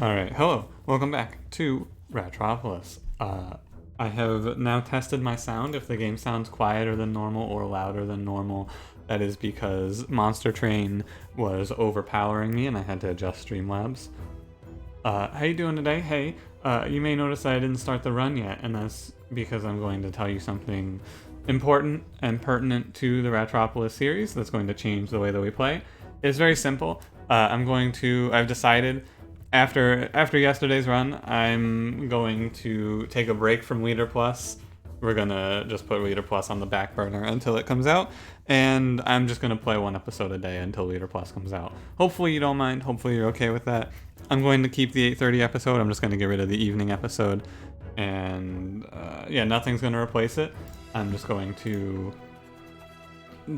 Alright, hello, welcome back to Ratropolis. I have now tested my sound. If the game sounds quieter than normal or louder than normal, that is because Monster Train was overpowering me and I had to adjust Streamlabs. How you doing today? Hey, you may notice I didn't start the run yet, and that's because I'm going to tell you something important and pertinent to the Ratropolis series that's going to change the way that we play. It's very simple. I've decided after yesterday's run, I'm going to take a break from Leader Plus. We're gonna just put Leader Plus on the back burner until it comes out, and I'm just gonna play one episode a day until Leader Plus comes out. Hopefully you don't mind. Hopefully you're okay with that. I'm going to keep the 8:30 episode. I'm just gonna get rid of the evening episode, and yeah, nothing's gonna replace it. I'm just going to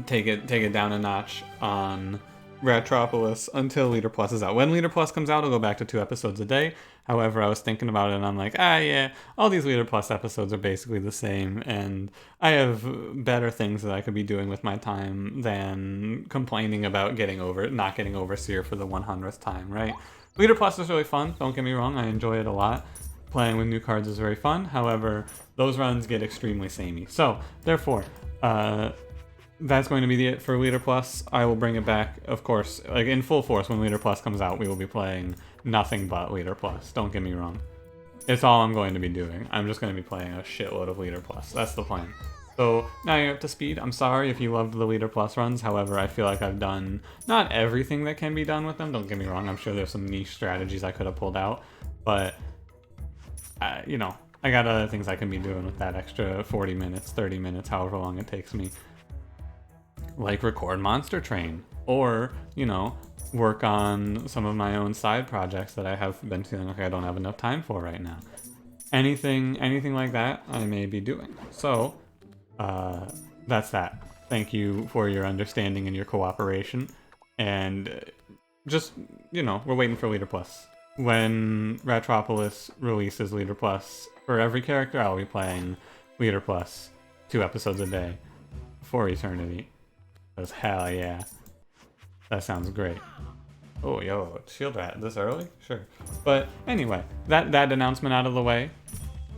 take it down a notch on Ratropolis until Leader Plus is out. When Leader Plus comes out, I'll go back to 2 episodes a day. However, I was thinking about it and I'm like, yeah, all these Leader Plus episodes are basically the same, and I have better things that I could be doing with my time than complaining about not getting Overseer for the 100th time, right? Leader Plus is really fun, don't get me wrong, I enjoy it a lot. Playing with new cards is very fun, however, those runs get extremely samey. So, therefore, that's going to be it for Leader Plus. I will bring it back, of course, like in full force when Leader Plus comes out. We will be playing nothing but Leader Plus. Don't get me wrong. It's all I'm going to be doing. I'm just going to be playing a shitload of Leader Plus. That's the plan. So now you're up to speed. I'm sorry if you loved the Leader Plus runs. However, I feel like I've done not everything that can be done with them. Don't get me wrong. I'm sure there's some niche strategies I could have pulled out. But, I got other things I can be doing with that extra 40 minutes, 30 minutes, however long it takes me. Like record Monster Train, or, work on some of my own side projects that I have been feeling like I don't have enough time for right now. Anything like that I may be doing. So, that's that. Thank you for your understanding and your cooperation. And just, we're waiting for Leader Plus. When Ratropolis releases Leader Plus, for every character I'll be playing Leader Plus 2 episodes a day for eternity. Because hell yeah. That sounds great. Oh, yo, shield rat this early? Sure. But anyway, that announcement out of the way.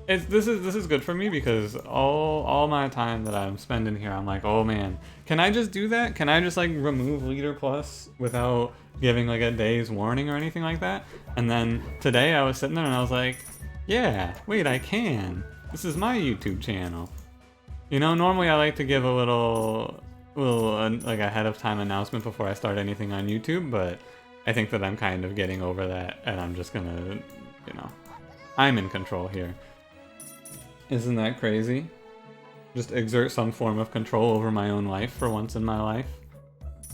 This is good for me because all my time that I'm spending here, I'm like, oh man, can I just do that? Can I just remove Leader Plus without giving a day's warning or anything like that? And then today I was sitting there and I was like, yeah, wait, I can. This is my YouTube channel. Normally I like to give a little ahead of time announcement before I start anything on YouTube, but I think that I'm kind of getting over that, and I'm just gonna, I'm in control here. Isn't that crazy? Just exert some form of control over my own life for once in my life.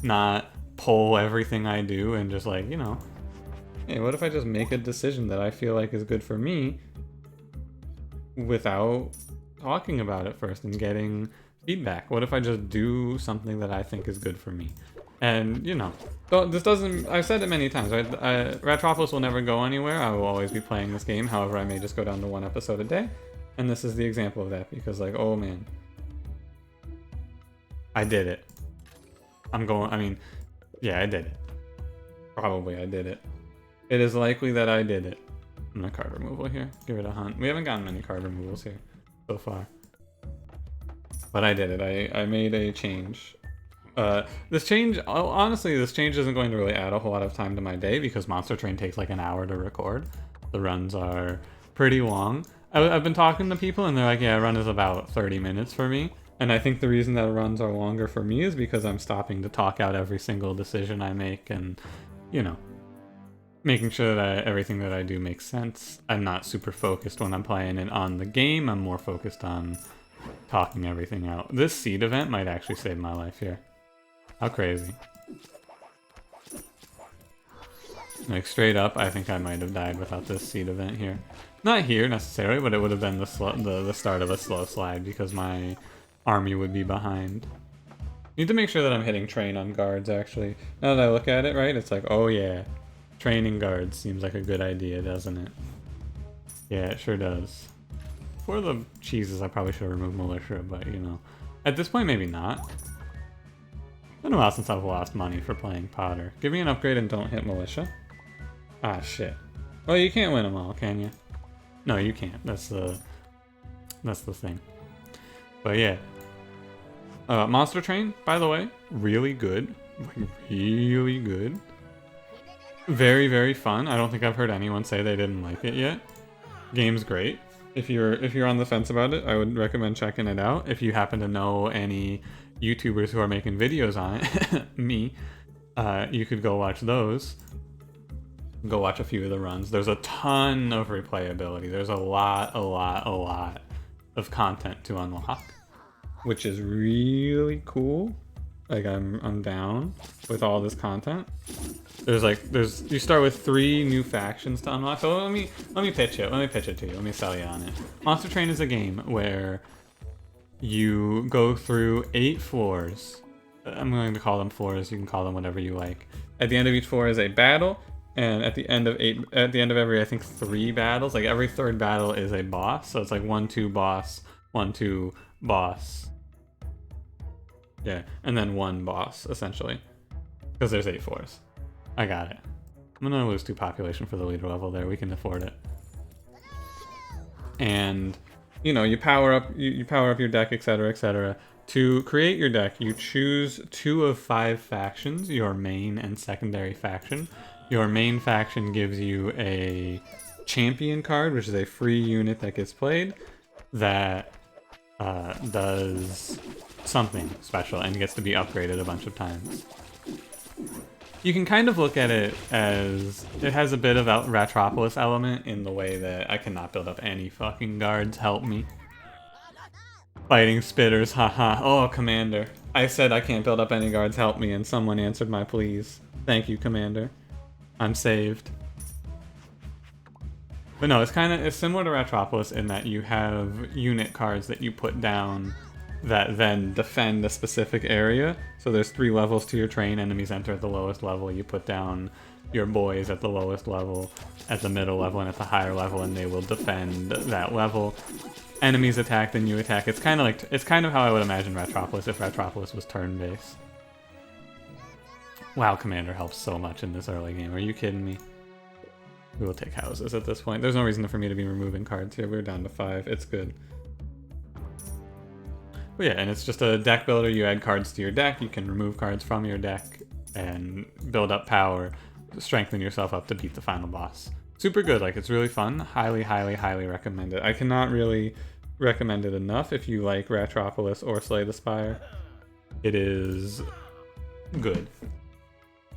Not pull everything I do and just hey, what if I just make a decision that I feel like is good for me without talking about it first and getting feedback? What if I just do something that I think is good for me? And, this doesn't... I've said it many times, right? Ratropolis will never go anywhere. I will always be playing this game. However, I may just go down to 1 episode a day. And this is the example of that because, oh man. I did it. Yeah, I did it. Probably I did it. It is likely that I did it. I'm gonna card removal here. Give it a hunt. We haven't gotten many card removals here so far. But I did it. I made a change. This change isn't going to really add a whole lot of time to my day because Monster Train takes an hour to record. The runs are pretty long. I've been talking to people and they're like, yeah, a run is about 30 minutes for me. And I think the reason that runs are longer for me is because I'm stopping to talk out every single decision I make and, making sure that everything that I do makes sense. I'm not super focused when I'm playing it on the game. I'm more focused on talking everything out. This seed event might actually save my life here. How crazy. Straight up, I think I might have died without this seed event here. Not here necessarily, but it would have been the start of a slow slide because my army would be behind. Need to make sure that I'm hitting train on guards actually. Now that I look at it, right, it's oh yeah. Training guards seems like a good idea, doesn't it? Yeah, it sure does. For the cheeses, I probably should have removed militia, but at this point, maybe not. It's been a while since I've lost money for playing Potter. Give me an upgrade and don't hit militia. Ah, shit. Well, you can't win them all, can you? No, you can't. That's the thing. But yeah. Monster Train, by the way, really good. Like, really good. Very, very fun. I don't think I've heard anyone say they didn't like it yet. Game's great. If you're on the fence about it, I would recommend checking it out. If you happen to know any YouTubers who are making videos on it, me, you could go watch those. Go watch a few of the runs. There's a ton of replayability. There's a lot of content to unlock, which is really cool. Like I'm down with all this content. You start with 3 new factions to unlock. So let me pitch it. Let me pitch it to you. Let me sell you on it. Monster Train is a game where you go through 8 floors. I'm going to call them floors. You can call them whatever you like. At the end of each floor is a battle, and at the end of every, I think, 3 battles, like every 3rd battle is a boss. So it's like 1-2 boss, 1-2 boss. Yeah, and then 1 boss essentially, because there's 8 floors. I got it. I'm gonna lose 2 population for the leader level there. We can afford it. And you know, you power up your deck, etc., etc. To create your deck, you choose 2 of 5 factions, your main and secondary faction. Your main faction gives you a champion card, which is a free unit that gets played that does something special and gets to be upgraded a bunch of times. You can kind of look at it as it has a bit of a Ratropolis element in the way that I cannot build up any fucking guards, help me. Fighting spitters, haha. Oh, Commander. I said I can't build up any guards, help me, and someone answered my pleas. Thank you, Commander. I'm saved. But no, it's similar to Ratropolis in that you have unit cards that you put down that then defend a specific area. So there's 3 levels to your train. Enemies enter at the lowest level. You put down your boys at the lowest level, at the middle level, and at the higher level, and they will defend that level. Enemies attack, then you attack. It's kind of how I would imagine Ratropolis if Ratropolis was turn-based. Wow, Commander helps so much in this early game. Are you kidding me? We will take houses at this point. There's no reason for me to be removing cards here. We're down to 5. It's good. But yeah, and it's just a deck builder. You add cards to your deck. You can remove cards from your deck and build up power, strengthen yourself up to beat the final boss. Super good. Like, it's really fun. Highly, highly, highly recommend it. I cannot really recommend it enough if you like Ratropolis or Slay the Spire. It is good.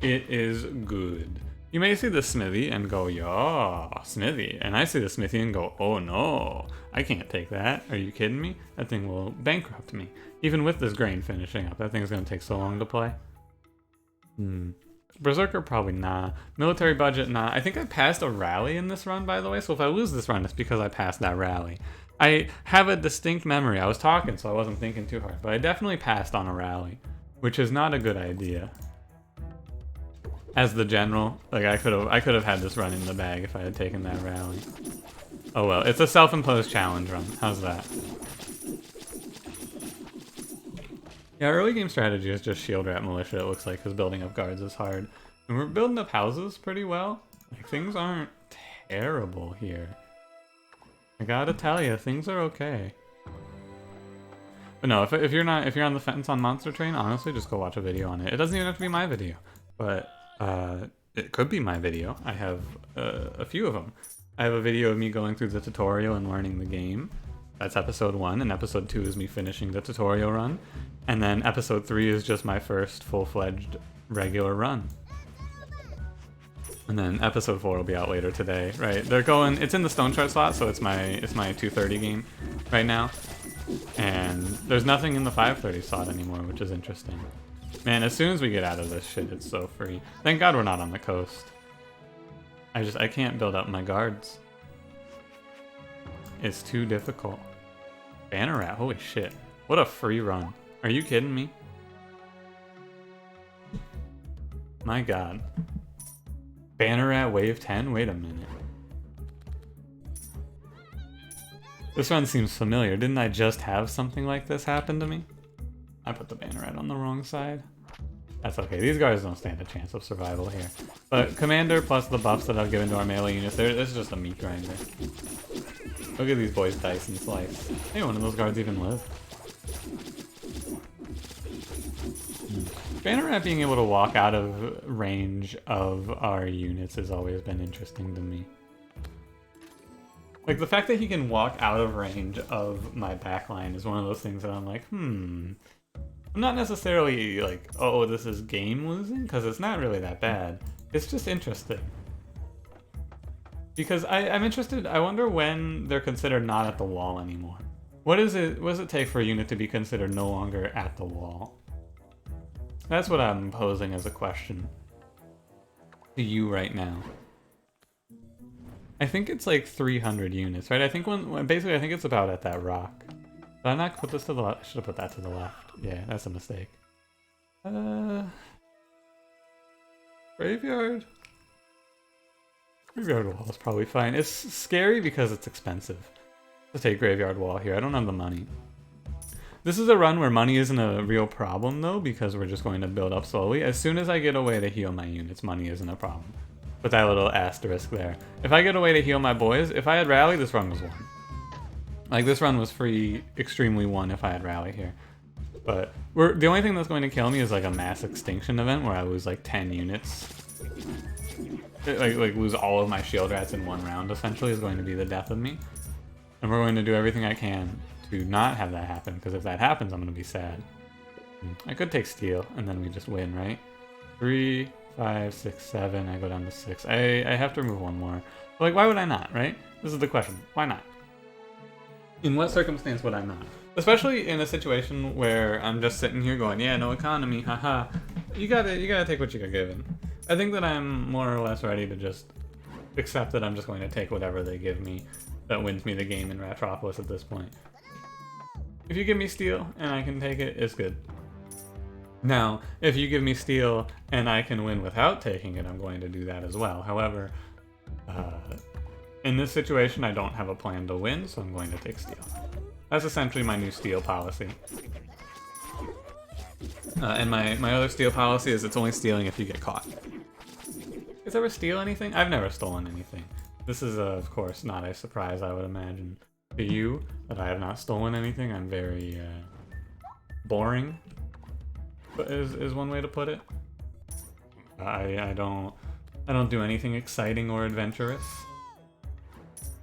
It is good. You may see the smithy and go, yeah, smithy. And I see the smithy and go, oh no, I can't take that. Are you kidding me? That thing will bankrupt me. Even with this grain finishing up, that thing's gonna take so long to play. Berserker, probably nah. Military budget, nah. I think I passed a rally in this run, by the way. So if I lose this run, it's because I passed that rally. I have a distinct memory. I was talking, so I wasn't thinking too hard. But I definitely passed on a rally, which is not a good idea. As the general, like I could have had this run in the bag if I had taken that rally. Oh well, it's a self-imposed challenge run. How's that? Yeah, early game strategy is just shield rat militia, it looks like, because building up guards is hard. And we're building up houses pretty well. Like, things aren't terrible here. I gotta tell you, things are okay. But no, if you're on the fence on Monster Train, honestly, just go watch a video on it. It doesn't even have to be my video, but it could be my video. I have a few of them. I have a video of me going through the tutorial and learning the game. That's episode 1, and episode 2 is me finishing the tutorial run. And then episode 3 is just my first full-fledged regular run. And then episode 4 will be out later today, right? It's in the Stone Chart slot, so it's my 2:30 game right now. And there's nothing in the 5:30 slot anymore, which is interesting. Man, as soon as we get out of this shit, it's so free. Thank God we're not on the coast. I can't build up my guards. It's too difficult. Banner Rat, holy shit. What a free run. Are you kidding me? My God. Banner Rat wave 10? Wait a minute. This run seems familiar. Didn't I just have something like this happen to me? I put the Banner Rat on the wrong side. That's okay. These guards don't stand a chance of survival here. But Commander plus the buffs that I've given to our melee units, this is just a meat grinder. Look at these boys dice and slice. Hey, one of those guards even live. Banner Rat being able to walk out of range of our units has always been interesting to me. Like, the fact that he can walk out of range of my backline is one of those things that I'm like, I'm not necessarily like, oh, this is game losing, because it's not really that bad. It's just interesting. Because I'm interested, I wonder when they're considered not at the wall anymore. What does it take for a unit to be considered no longer at the wall? That's what I'm posing as a question to you right now. I think it's like 300 units, right? I think basically I think it's about at that rock. Did I not put this to the left? I should have put that to the left. Yeah, that's a mistake. Graveyard? Graveyard wall is probably fine. It's scary because it's expensive to take Graveyard wall here. I don't have the money. This is a run where money isn't a real problem though, because we're just going to build up slowly. As soon as I get a way to heal my units, money isn't a problem. Put that little asterisk there. If I get a way to heal my boys, if I had rally, this run was won. Like, this run was free, extremely won if I had rally here. But the only thing that's going to kill me is like a mass extinction event where I lose like 10 units. Like lose all of my shield rats in one round, essentially, is going to be the death of me. And we're going to do everything I can to not have that happen, because if that happens, I'm going to be sad. I could take steel, and then we just win, right? 3, 5, 6, 7, I go down to 6. I have to remove one more. But like, why would I not, right? This is the question. Why not? In what circumstance would I not? Especially in a situation where I'm just sitting here going, yeah, no economy, haha. You gotta take what you get given. I think that I'm more or less ready to just accept that I'm just going to take whatever they give me that wins me the game in Ratropolis at this point. If you give me steel and I can take it, it's good. Now, if you give me steel and I can win without taking it, I'm going to do that as well. However, in this situation, I don't have a plan to win, so I'm going to take steel. That's essentially my new steel policy. And my other steel policy is it's only stealing if you get caught. You guys ever steal anything? I've never stolen anything. This is, of course, not a surprise, I would imagine, to you that I have not stolen anything. I'm very boring, is one way to put it. I don't do anything exciting or adventurous.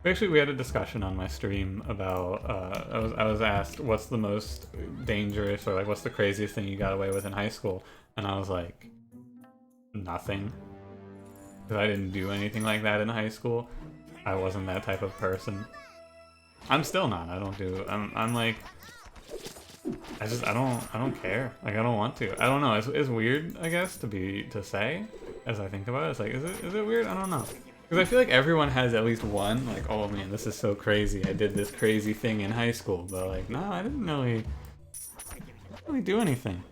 Actually, we had a discussion on my stream about, I was asked what's the most dangerous or like what's the craziest thing you got away with in high school, and I was like, nothing. Because I didn't do anything like that in high school. I wasn't that type of person. I'm still not. I'm like, I don't care. Like, I don't want to. I don't know. It's weird, I guess, to say as I think about it. It's like, is it weird? I don't know. Because I feel like everyone has at least one, like, oh man, this is so crazy. I did this crazy thing in high school. But like, no, I didn't really do anything.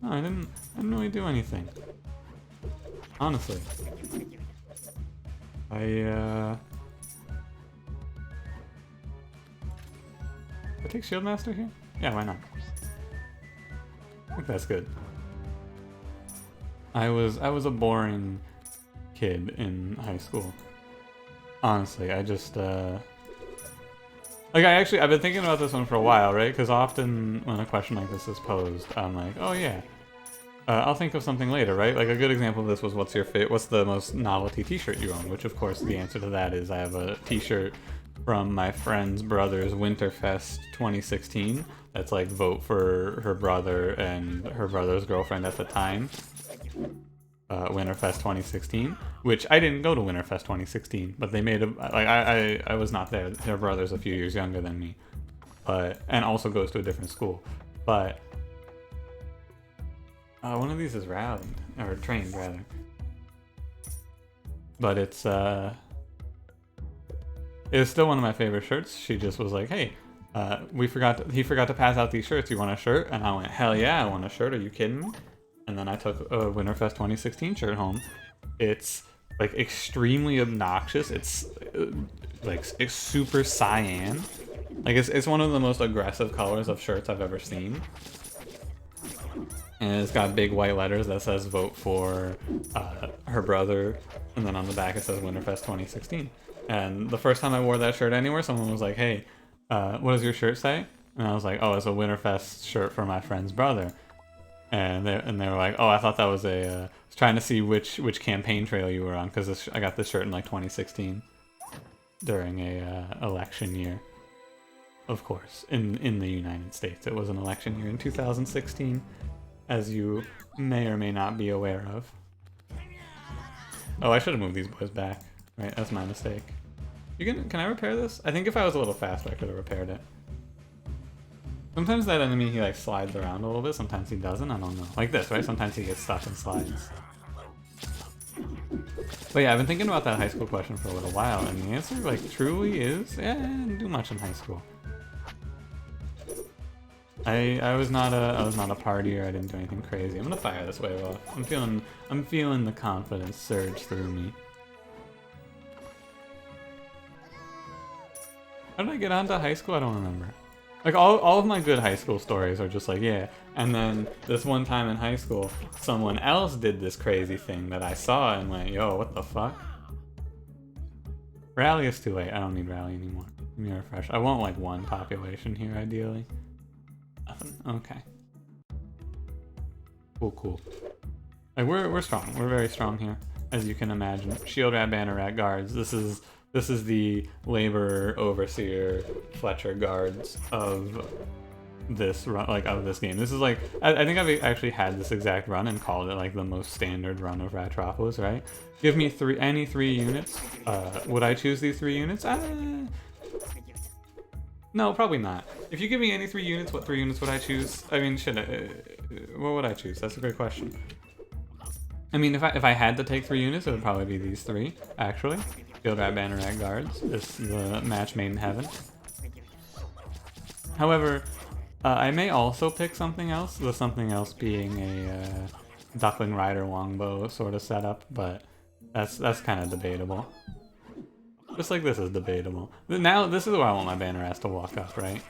No, I didn't really do anything. Honestly. I take Shield Master here? Yeah, why not? I think that's good. I was a boring kid in high school. Honestly, I just like I've been thinking about this one for a while, right? Because often when a question like this is posed, I'm like, oh yeah, I'll think of something later, right? Like a good example of this was what's the most novelty t-shirt you own? Which of course the answer to that is I have a t-shirt from my friend's brother's Winterfest 2016. That's like vote for her brother and her brother's girlfriend at the time. Winterfest 2016, which I didn't go to Winterfest 2016, but they made a, like, I was not there. Their brother's a few years younger than me, but, and also goes to a different school, but one of these is rallied, or trained rather, but it's still one of my favorite shirts. She just was like, hey, he forgot to pass out these shirts, you want a shirt? And I went, hell yeah, I want a shirt, are you kidding me? And then I took a Winterfest 2016 shirt home. It's like extremely obnoxious. It's like it's super cyan. Like, it's one of the most aggressive colors of shirts I've ever seen. And it's got big white letters that says vote for her brother, and then on the back it says Winterfest 2016. And the first time I wore that shirt anywhere, someone was like, hey, what does your shirt say? And I was like, oh, it's a Winterfest shirt for my friend's brother. And they were like, oh, I thought that was I was trying to see which campaign trail you were on, because I got this shirt in like 2016 during a election year. Of course, in the United States. It was an election year in 2016, as you may or may not be aware of. Oh, I should have moved these boys back. Right, that's my mistake. Can I repair this? I think if I was a little faster, I could have repaired it. Sometimes that enemy, he like slides around a little bit. Sometimes he doesn't. I don't know. Like this, right? Sometimes he gets stuck and slides. But yeah, I've been thinking about that high school question for a little while, and the answer, like, truly is, I didn't do much in high school. I was not a partier. I didn't do anything crazy. I'm gonna fire this wave off. I'm feeling the confidence surge through me. How did I get onto high school? I don't remember. Like, all of my good high school stories are just like, yeah. And then this one time in high school, someone else did this crazy thing that I saw and went, yo, what the fuck? Rally is too late. I don't need rally anymore. Let me refresh. I want like 1 population here, ideally. Nothing. Okay. Cool. Like, we're strong. We're very strong here, as you can imagine. Shield rat, banner rat, guards. This is the labor overseer Fletcher guards of this run, like of this game. This is like I think I've actually had this exact run and called it like the most standard run of Ratropolis, right? Give me any 3 units. Would I choose these 3 units? No, probably not. If you give me any 3 units, what 3 units would I choose? I mean, what would I choose? That's a great question. I mean, if I had to take 3 units, it would probably be these 3, actually. Shield rat, banner rat, guards. It's the match made in heaven. However, I may also pick something else, the something else being a Duckling Rider longbow sort of setup, but that's kind of debatable. Just like this is debatable. Now, this is where I want my banner ass to walk up, right?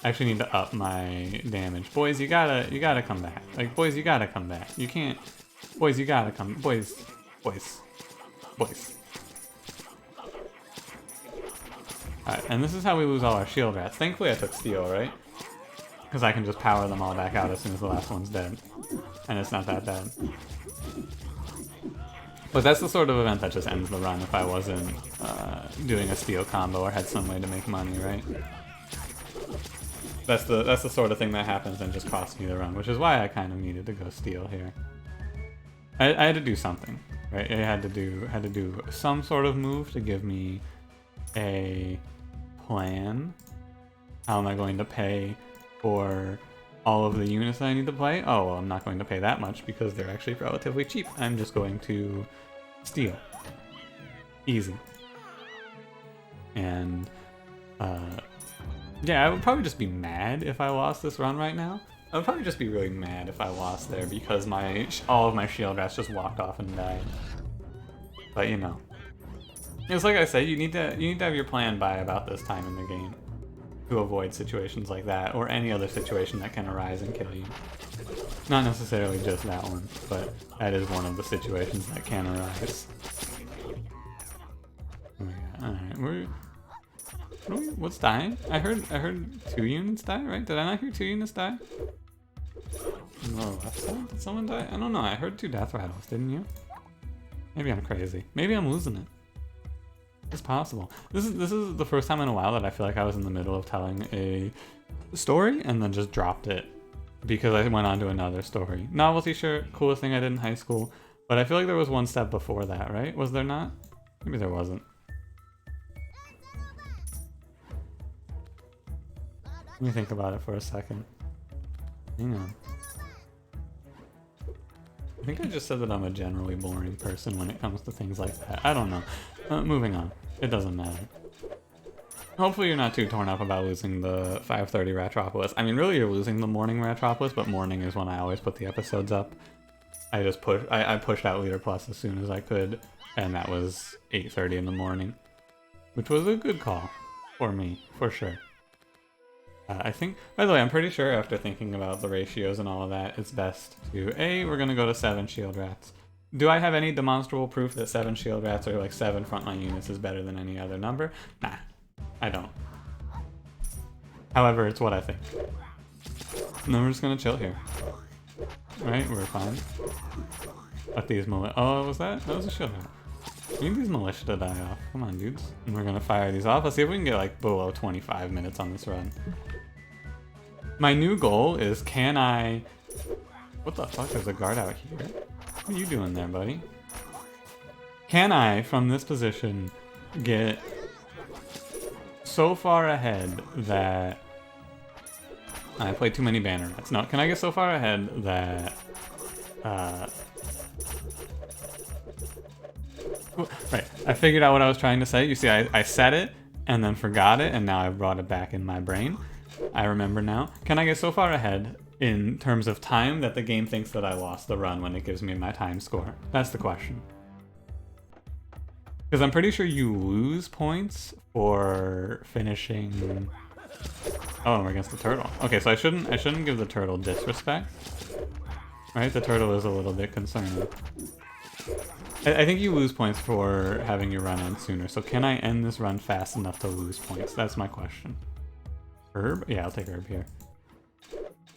I actually need to up my damage. Boys, you gotta come back. Like, boys, you gotta come back. You can't... Boys, you gotta come... Boys. Alright, and this is how we lose all our shield rats. Thankfully I took steel, right? Because I can just power them all back out as soon as the last one's dead. And it's not that bad. But that's the sort of event that just ends the run if I wasn't doing a steel combo or had some way to make money, right? That's the sort of thing that happens and just costs me the run, which is why I kind of needed to go steel here. I had to do something, right? I had to do some sort of move to give me a plan. How am I going to pay for all of the units that I need to play? Oh, well, I'm not going to pay that much because they're actually relatively cheap. I'm just going to steal. Easy. And, yeah, I would probably just be mad if I lost this run right now. I would probably just be really mad if I lost there because all of my shield rats just walked off and died. But, you know. It's like I said, you need to have your plan by about this time in the game to avoid situations like that, or any other situation that can arise and kill you. Not necessarily just that one, but that is one of the situations that can arise. Oh my god, alright, what's dying? I heard 2 units die, right? Did I not hear 2 units die? No, left side? Did someone die? I don't know, I heard 2 death rattles, didn't you? Maybe I'm crazy. Maybe I'm losing it. It's possible. This is the first time in a while that I feel like I was in the middle of telling a story and then just dropped it because I went on to another story. Novelty shirt, coolest thing I did in high school, but I feel like there was one step before that, right? Was there not? Maybe there wasn't. Let me think about it for a second. Hang on. I think I just said that I'm a generally boring person when it comes to things like that. I don't know. Moving on. It doesn't matter. Hopefully you're not too torn up about losing the 5:30 Ratropolis. I mean, really you're losing the morning Ratropolis, but morning is when I always put the episodes up. I just I pushed out Leader Plus as soon as I could, and that was 8:30 in the morning. Which was a good call. for me, for sure. I think, by the way, I'm pretty sure after thinking about the ratios and all of that, it's best to, we're going to go to 7 shield rats. Do I have any demonstrable proof that 7 shield rats or like 7 frontline units is better than any other number? Nah, I don't. However, it's what I think. And then we're just going to chill here. Right, we're fine. Let these militia... Oh, was that? That was a shield rat. We need these militia to die off. Come on, dudes. And we're going to fire these off. Let's see if we can get like below 25 minutes on this run. My new goal is, can I... What the fuck? There's a guard out here. What are you doing there, buddy? Can I, from this position, get so far ahead that... I played too many banner rats. No, can I get so far ahead that... Right, I figured out what I was trying to say. You see, I said it, and then forgot it, and now I've brought it back in my brain. I remember now. Can I get so far ahead in terms of time that the game thinks that I lost the run when it gives me my time score? That's the question. Because I'm pretty sure you lose points for finishing... Oh, we're against the turtle. Okay, so I shouldn't give the turtle disrespect. Right, the turtle is a little bit concerning. I think you lose points for having your run end sooner. So can I end this run fast enough to lose points? That's my question. Herb? Yeah, I'll take herb here.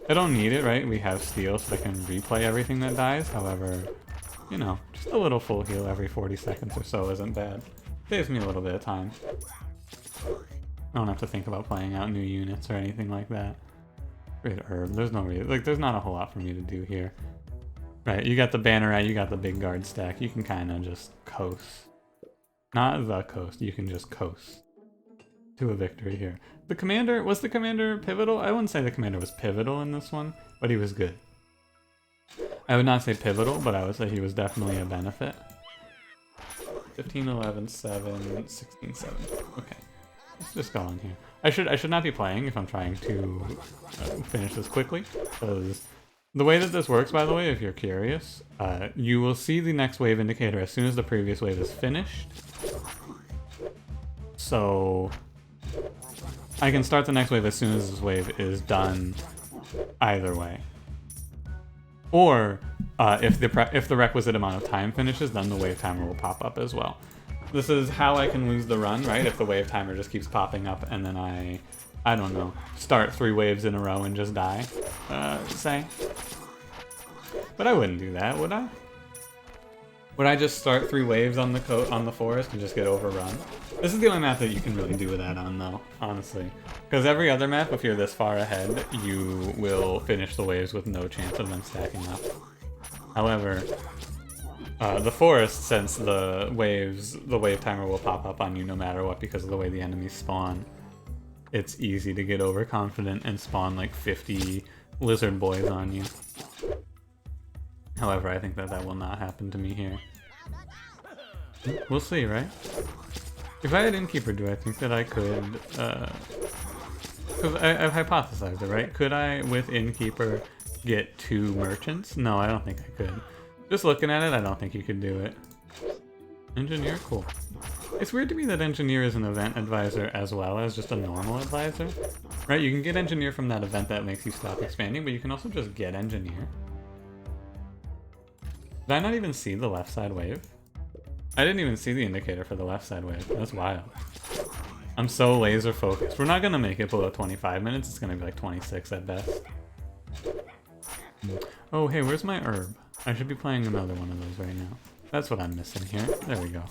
I don't need it, right? We have steel, so I can replay everything that dies. However, you know, just a little full heal every 40 seconds or so isn't bad. Saves me a little bit of time. I don't have to think about playing out new units or anything like that. Great herb. There's no reason. Like, there's not a whole lot for me to do here. Right, you got the banner out, you got the big guard stack. You can kind of just coast. Not the coast, you can just coast to a victory here. The commander, was the commander pivotal? I wouldn't say the commander was pivotal in this one, but he was good. I would not say pivotal, but I would say he was definitely a benefit. 15, 11, 7, 16, 7. Okay, let's just go on here. I should not be playing if I'm trying to finish this quickly, because the way that this works, by the way, if you're curious, you will see the next wave indicator as soon as the previous wave is finished. So I can start the next wave as soon as this wave is done either way. Or if the requisite amount of time finishes, then the wave timer will pop up as well. This is how I can lose the run, right? If the wave timer just keeps popping up and then I don't know, start 3 waves in a row and just die, say. But I wouldn't do that, would I? Would I just start 3 waves on the forest and just get overrun? This is the only map that you can really do that on, though, honestly. Because every other map, if you're this far ahead, you will finish the waves with no chance of them stacking up. However, the forest, since the wave timer will pop up on you no matter what because of the way the enemies spawn, it's easy to get overconfident and spawn like 50 lizard boys on you. However, I think that will not happen to me here. We'll see, right? If I had Innkeeper, do I think that I could... Because I've hypothesized it, right? Could I, with Innkeeper, get 2 merchants? No, I don't think I could. Just looking at it, I don't think you could do it. Engineer? Cool. It's weird to me that Engineer is an event advisor as well as just a normal advisor. Right, you can get Engineer from that event that makes you stop expanding, but you can also just get Engineer. Did I not even see the left side wave? I didn't even see the indicator for the left side wave. That's wild. I'm so laser focused. We're not gonna make it below 25 minutes. It's gonna be like 26 at best. Oh, hey, where's my herb? I should be playing another one of those right now. That's what I'm missing here. There we go.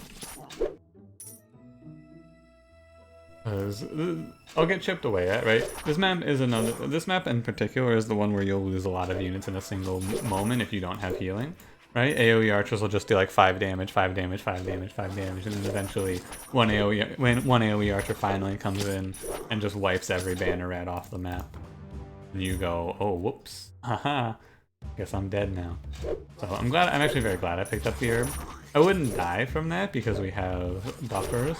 I'll get chipped away at, right? This map in particular is the one where you'll lose a lot of units in a single moment if you don't have healing. Right? AoE archers will just do like 5 damage, 5 damage, 5 damage, 5 damage, and then eventually one AoE archer finally comes in and just wipes every banner rat off the map. And you go, oh, whoops. Haha. Guess I'm dead now. So I'm actually very glad I picked up the herb. I wouldn't die from that because we have buffers.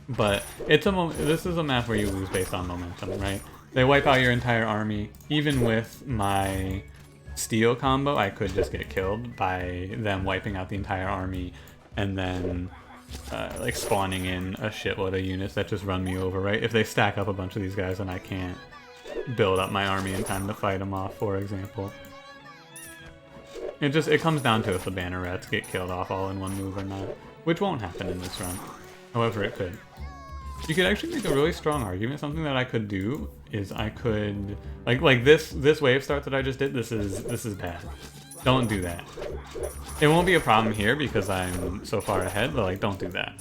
But this is a map where you lose based on momentum, right? They wipe out your entire army. Even with my steel combo, I could just get killed by them wiping out the entire army and then like spawning in a shitload of units that just run me over, right? If they stack up a bunch of these guys and I can't build up my army in time to fight them off, for example. It comes down to if the banner rats get killed off all in one move or not, which won't happen in this run. However, it could. You could actually make a really strong argument. Something that I could do is I could like this wave start that I just did. This is bad. Don't do that. It won't be a problem here because I'm so far ahead, but like don't do that.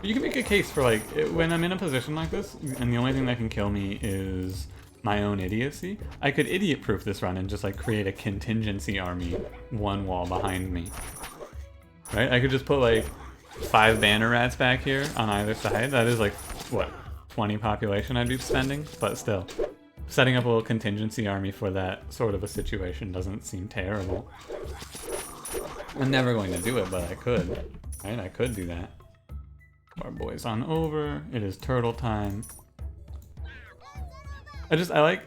You can make a case for like when I'm in a position like this and the only thing that can kill me is my own idiocy. I could idiot-proof this run and just like create a contingency army one wall behind me. Right? I could just put like 5 banner rats back here on either side. That is like, what, 20 population I'd be spending? But still, setting up a little contingency army for that sort of a situation doesn't seem terrible. I'm never going to do it, but I could. Right? I could do that. Our boys on over. It is turtle time. I like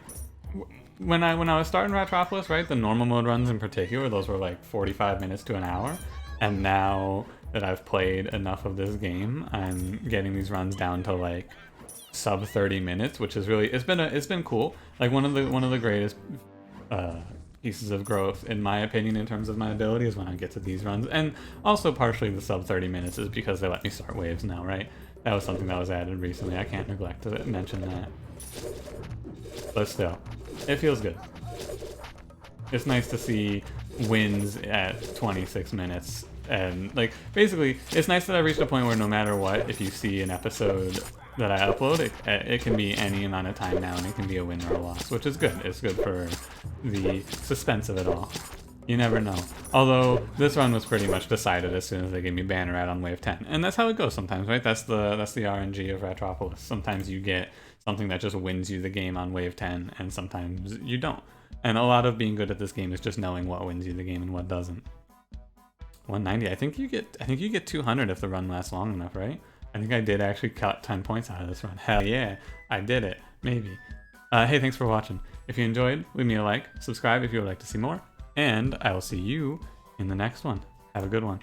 when I was starting Ratropolis, right? The normal mode runs in particular, those were like 45 minutes to an hour. And now that I've played enough of this game, I'm getting these runs down to like sub 30 minutes, which is really it's been cool. Like one of the greatest pieces of growth in my opinion in terms of my ability is when I get to these runs. And also partially the sub 30 minutes is because they let me start waves now, right? That was something that was added recently. I can't neglect to mention that. But still, it feels good. It's nice to see wins at 26 minutes. And like basically it's nice that I reached a point where no matter what, if you see an episode that I upload, it can be any amount of time now and it can be a win or a loss, which is good. It's good for the suspense of it all. You never know. Although this run was pretty much decided as soon as they gave me banner ad on wave 10. And that's how it goes sometimes, right? That's the RNG of Ratropolis. Sometimes you get something that just wins you the game on wave 10 and sometimes you don't. And a lot of being good at this game is just knowing what wins you the game and what doesn't. 190. I think you get 200 if the run lasts long enough, right? I think I did actually cut 10 points out of this run. Hell yeah, I did it. Maybe. Hey, thanks for watching. If you enjoyed, leave me a like, subscribe if you would like to see more, and I will see you in the next one. Have a good one.